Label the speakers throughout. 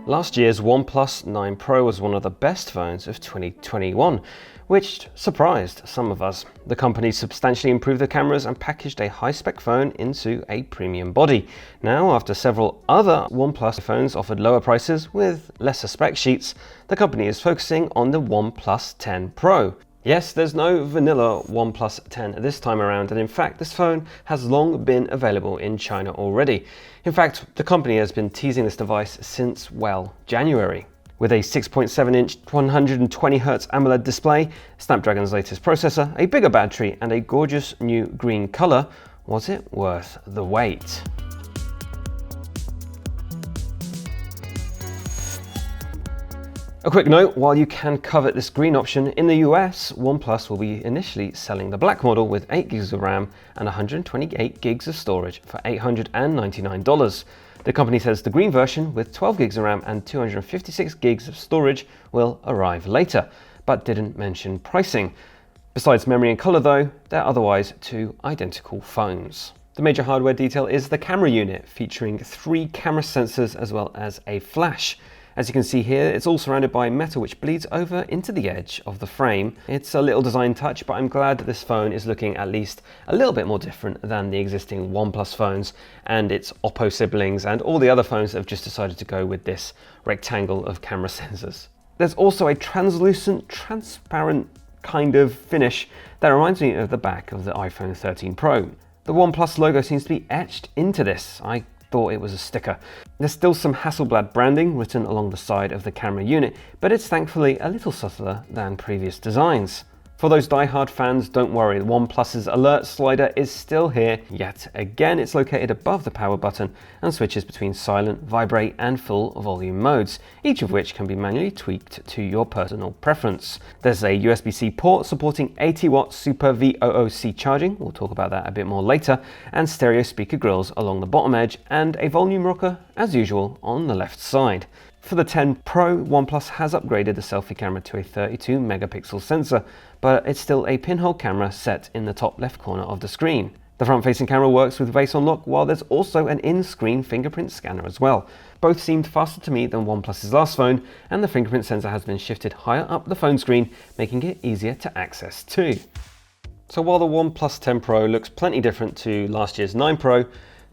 Speaker 1: Last year's OnePlus 9 Pro was one of the best phones of 2021, which surprised some of us. The company substantially improved the cameras and packaged a high-spec phone into a premium body. Now, after several other OnePlus phones offered lower prices with lesser spec sheets, the company is focusing on the OnePlus 10 Pro. Yes, there's no vanilla OnePlus 10 this time around, and in fact this phone has long been available in China already. In fact, the company has been teasing this device since, well, January. With a 6.7-inch 120Hz AMOLED display, Snapdragon's latest processor, a bigger battery, and a gorgeous new green color, was it worth the wait? A quick note, while you can covet this green option, in the US, OnePlus will be initially selling the black model with 8GB of RAM and 128GB of storage for $899. The company says the green version with 12GB of RAM and 256GB of storage will arrive later, but didn't mention pricing. Besides memory and color though, they're otherwise two identical phones. The major hardware detail is the camera unit, featuring 3 camera sensors as well as a flash. As you can see here, it's all surrounded by metal which bleeds over into the edge of the frame. It's a little design touch, but I'm glad that this phone is looking at least a little bit more different than the existing OnePlus phones and its Oppo siblings and all the other phones that have just decided to go with this rectangle of camera sensors. There's also a translucent, transparent kind of finish that reminds me of the back of the iPhone 13 Pro. The OnePlus logo seems to be etched into this. I thought it was a sticker. There's still some Hasselblad branding written along the side of the camera unit, but it's thankfully a little subtler than previous designs. For those die-hard fans, don't worry, OnePlus's alert slider is still here yet again. It's located above the power button and switches between silent, vibrate and full volume modes, each of which can be manually tweaked to your personal preference. There's a USB-C port supporting 80-watt Super VOOC charging, we'll talk about that a bit more later, and stereo speaker grills along the bottom edge, and a volume rocker, as usual, on the left side. For the 10 Pro, OnePlus has upgraded the selfie camera to a 32-megapixel sensor, but it's still a pinhole camera set in the top left corner of the screen. The front-facing camera works with face unlock, while there's also an in-screen fingerprint scanner as well. Both seemed faster to me than OnePlus's last phone, and the fingerprint sensor has been shifted higher up the phone screen, making it easier to access too. So while the OnePlus 10 Pro looks plenty different to last year's 9 Pro,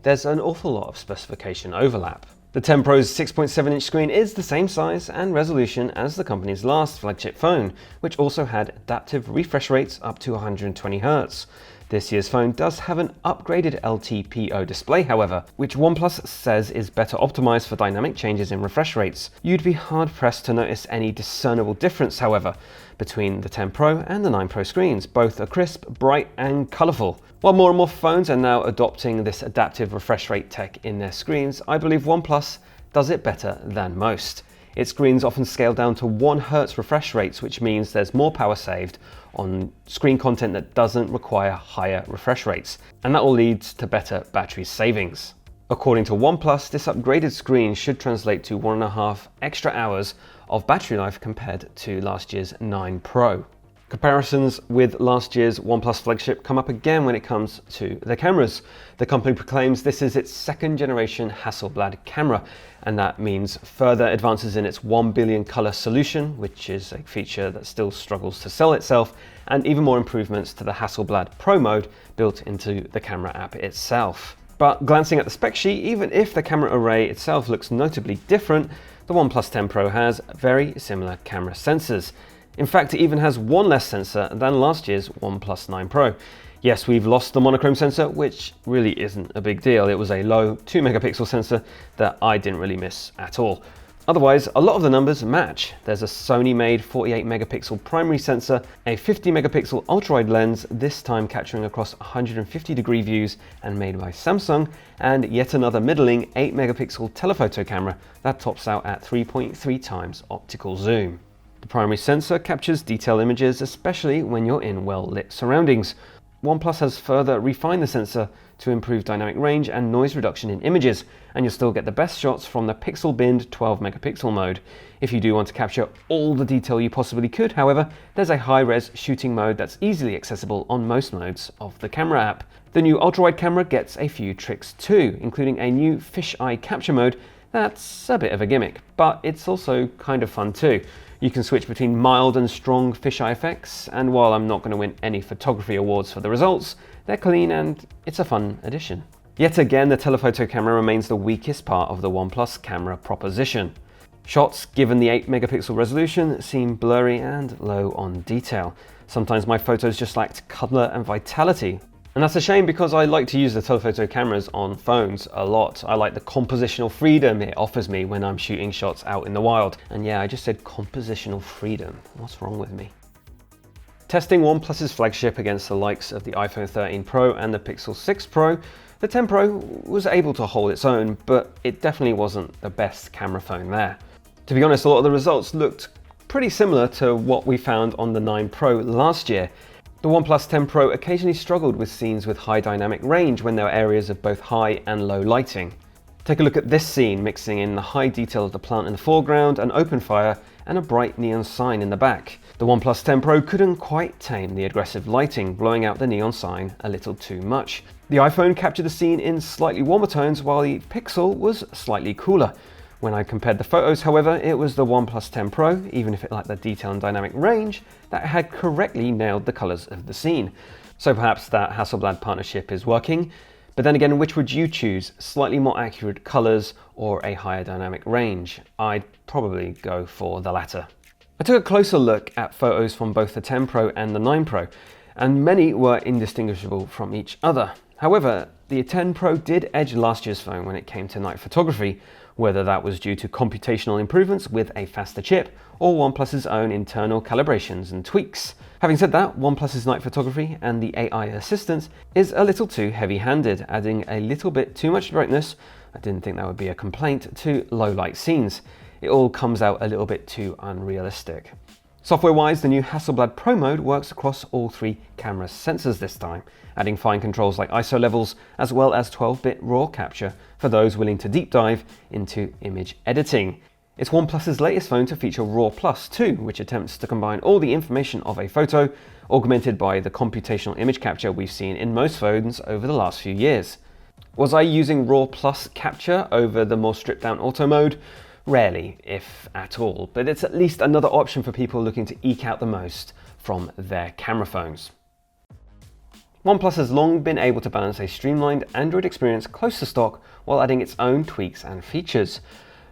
Speaker 1: there's an awful lot of specification overlap. The 10 Pro's 6.7-inch screen is the same size and resolution as the company's last flagship phone, which also had adaptive refresh rates up to 120Hz. This year's phone does have an upgraded LTPO display, however, which OnePlus says is better optimized for dynamic changes in refresh rates. You'd be hard-pressed to notice any discernible difference, however, between the 10 Pro and the 9 Pro screens. Both are crisp, bright and colorful. While more and more phones are now adopting this adaptive refresh rate tech in their screens, I believe OnePlus does it better than most. Its screens often scale down to 1 Hz refresh rates, which means there's more power saved on screen content that doesn't require higher refresh rates, and that will lead to better battery savings. According to OnePlus, this upgraded screen should translate to 1.5 extra hours of battery life compared to last year's 9 Pro. Comparisons with last year's OnePlus flagship come up again when it comes to the cameras. The company proclaims this is its 2nd generation Hasselblad camera, and that means further advances in its 1 billion color solution, which is a feature that still struggles to sell itself, and even more improvements to the Hasselblad Pro mode built into the camera app itself. But glancing at the spec sheet, even if the camera array itself looks notably different, the OnePlus 10 Pro has very similar camera sensors. In fact, it even has 1 less sensor than last year's OnePlus 9 Pro. Yes, we've lost the monochrome sensor, which really isn't a big deal. It was a low 2-megapixel sensor that I didn't really miss at all. Otherwise, a lot of the numbers match. There's a Sony-made 48-megapixel primary sensor, a 50-megapixel ultra-wide lens, this time capturing across 150-degree views and made by Samsung, and yet another middling 8-megapixel telephoto camera that tops out at 3.3 times optical zoom. The primary sensor captures detailed images, especially when you're in well-lit surroundings. OnePlus has further refined the sensor to improve dynamic range and noise reduction in images, and you'll still get the best shots from the pixel binned 12 megapixel mode. If you do want to capture all the detail you possibly could, however, there's a high-res shooting mode that's easily accessible on most modes of the camera app. The new ultra-wide camera gets a few tricks too, including a new fisheye capture mode that's a bit of a gimmick, but it's also kind of fun too. You can switch between mild and strong fisheye effects, and while I'm not going to win any photography awards for the results, they're clean and it's a fun addition. Yet again, the telephoto camera remains the weakest part of the OnePlus camera proposition. Shots, given the 8 megapixel resolution, seem blurry and low on detail. Sometimes my photos just lacked colour and vitality. And that's a shame because I like to use the telephoto cameras on phones a lot. I like the compositional freedom it offers me when I'm shooting shots out in the wild. And yeah, I just said compositional freedom. What's wrong with me? Testing OnePlus's flagship against the likes of the iPhone 13 Pro and the Pixel 6 Pro, the 10 Pro was able to hold its own, but it definitely wasn't the best camera phone there. To be honest, a lot of the results looked pretty similar to what we found on the 9 Pro last year. The OnePlus 10 Pro occasionally struggled with scenes with high dynamic range when there were areas of both high and low lighting. Take a look at this scene, mixing in the high detail of the plant in the foreground, an open fire, and a bright neon sign in the back. The OnePlus 10 Pro couldn't quite tame the aggressive lighting, blowing out the neon sign a little too much. The iPhone captured the scene in slightly warmer tones, while the Pixel was slightly cooler. When I compared the photos, however, it was the OnePlus 10 Pro, even if it lacked the detail and dynamic range, that had correctly nailed the colours of the scene. So perhaps that Hasselblad partnership is working, but then again, which would you choose? Slightly more accurate colours or a higher dynamic range? I'd probably go for the latter. I took a closer look at photos from both the 10 Pro and the 9 Pro, and many were indistinguishable from each other. However, the 10 Pro did edge last year's phone when it came to night photography, whether that was due to computational improvements with a faster chip or OnePlus's own internal calibrations and tweaks. Having said that, OnePlus's night photography and the AI assistant is a little too heavy-handed, adding a little bit too much brightness, I didn't think that would be a complaint, to low light scenes. It all comes out a little bit too unrealistic. Software-wise, the new Hasselblad Pro mode works across all 3 camera sensors this time, adding fine controls like ISO levels as well as 12-bit RAW capture for those willing to deep dive into image editing. It's OnePlus's latest phone to feature RAW Plus too, which attempts to combine all the information of a photo, augmented by the computational image capture we've seen in most phones over the last few years. Was I using RAW Plus capture over the more stripped down auto mode? Rarely, if at all, but it's at least another option for people looking to eke out the most from their camera phones. OnePlus has long been able to balance a streamlined Android experience close to stock while adding its own tweaks and features.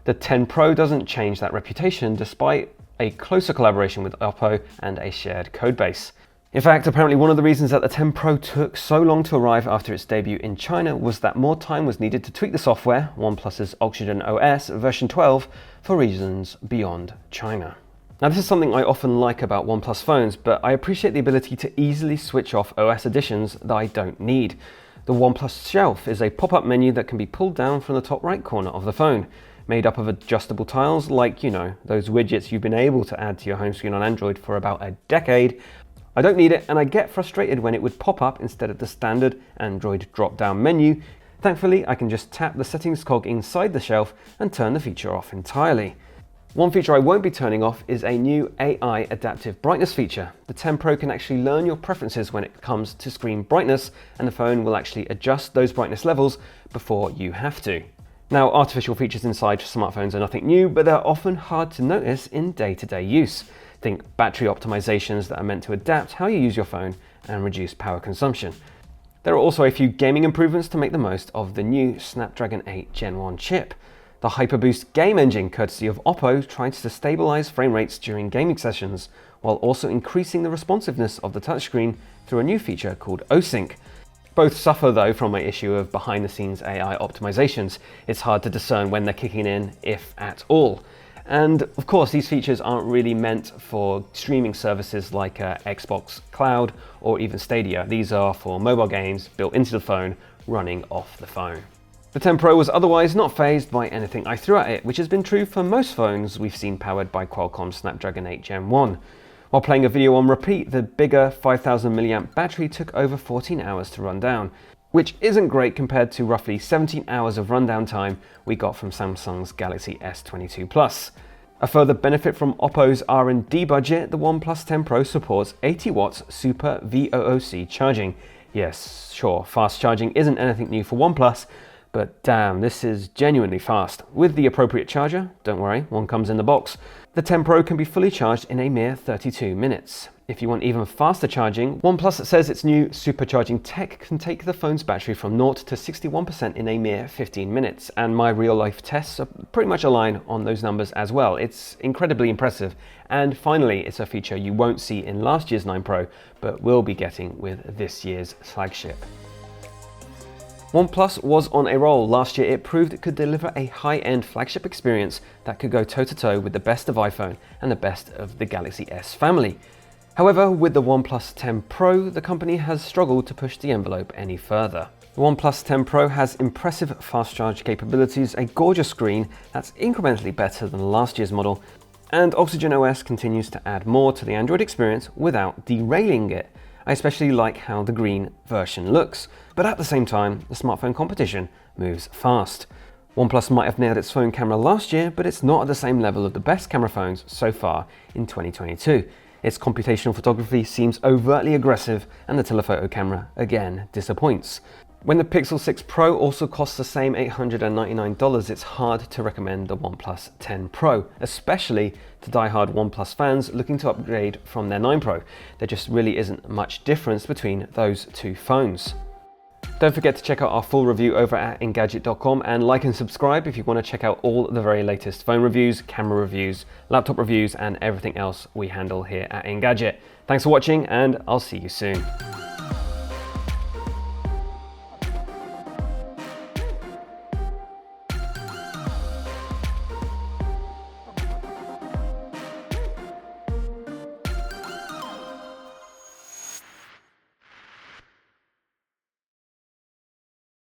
Speaker 1: The 10 Pro doesn't change that reputation despite a closer collaboration with Oppo and a shared codebase. In fact, apparently one of the reasons that the 10 Pro took so long to arrive after its debut in China was that more time was needed to tweak the software, OnePlus's Oxygen OS version 12, for reasons beyond China. Now this is something I often like about OnePlus phones, but I appreciate the ability to easily switch off OS additions that I don't need. The OnePlus Shelf is a pop-up menu that can be pulled down from the top right corner of the phone, made up of adjustable tiles like, you know, those widgets you've been able to add to your home screen on Android for about a decade. I don't need it, and I get frustrated when it would pop up instead of the standard Android drop-down menu. Thankfully, I can just tap the settings cog inside the shelf and turn the feature off entirely. One feature I won't be turning off is a new AI adaptive brightness feature. The 10 Pro can actually learn your preferences when it comes to screen brightness, and the phone will actually adjust those brightness levels before you have to. Now, artificial features inside smartphones are nothing new, but they're often hard to notice in day-to-day use. Think battery optimizations that are meant to adapt how you use your phone and reduce power consumption. There are also a few gaming improvements to make the most of the new Snapdragon 8 Gen 1 chip. The HyperBoost game engine, courtesy of Oppo, tries to stabilize frame rates during gaming sessions, while also increasing the responsiveness of the touchscreen through a new feature called OSync. Both suffer though from an issue of behind-the-scenes AI optimizations. It's hard to discern when they're kicking in, if at all. And of course, these features aren't really meant for streaming services like Xbox Cloud or even Stadia. These are for mobile games built into the phone, running off the phone. The 10 Pro was otherwise not fazed by anything I threw at it, which has been true for most phones we've seen powered by Qualcomm's Snapdragon 8 Gen 1. While playing a video on repeat, the bigger 5000 mAh battery took over 14 hours to run down. which isn't great compared to roughly 17 hours of rundown time we got from Samsung's Galaxy S22 Plus. A further benefit from Oppo's R&D budget, the OnePlus 10 Pro supports 80 watts Super VOOC charging. Yes, sure, fast charging isn't anything new for OnePlus, but damn, this is genuinely fast. With the appropriate charger, don't worry, one comes in the box, the 10 Pro can be fully charged in a mere 32 minutes. If you want even faster charging, OnePlus says its new supercharging tech can take the phone's battery from 0 to 61% in a mere 15 minutes, and my real-life tests are pretty much align on those numbers as well. It's incredibly impressive, and finally, it's a feature you won't see in last year's 9 Pro, but will be getting with this year's flagship. OnePlus was on a roll. Last year it proved it could deliver a high-end flagship experience that could go toe-to-toe with the best of iPhone and the best of the Galaxy S family. However, with the OnePlus 10 Pro, the company has struggled to push the envelope any further. The OnePlus 10 Pro has impressive fast charge capabilities, a gorgeous screen that's incrementally better than last year's model, and Oxygen OS continues to add more to the Android experience without derailing it. I especially like how the green version looks, but at the same time, the smartphone competition moves fast. OnePlus might have nailed its phone camera last year, but it's not at the same level of the best camera phones so far in 2022. Its computational photography seems overtly aggressive, and the telephoto camera again disappoints. When the Pixel 6 Pro also costs the same $899, it's hard to recommend the OnePlus 10 Pro, especially to die-hard OnePlus fans looking to upgrade from their 9 Pro. There just really isn't much difference between those two phones. Don't forget to check out our full review over at Engadget.com, and like and subscribe if you want to check out all the very latest phone reviews, camera reviews, laptop reviews, and everything else we handle here at Engadget. Thanks for watching, and I'll see you soon.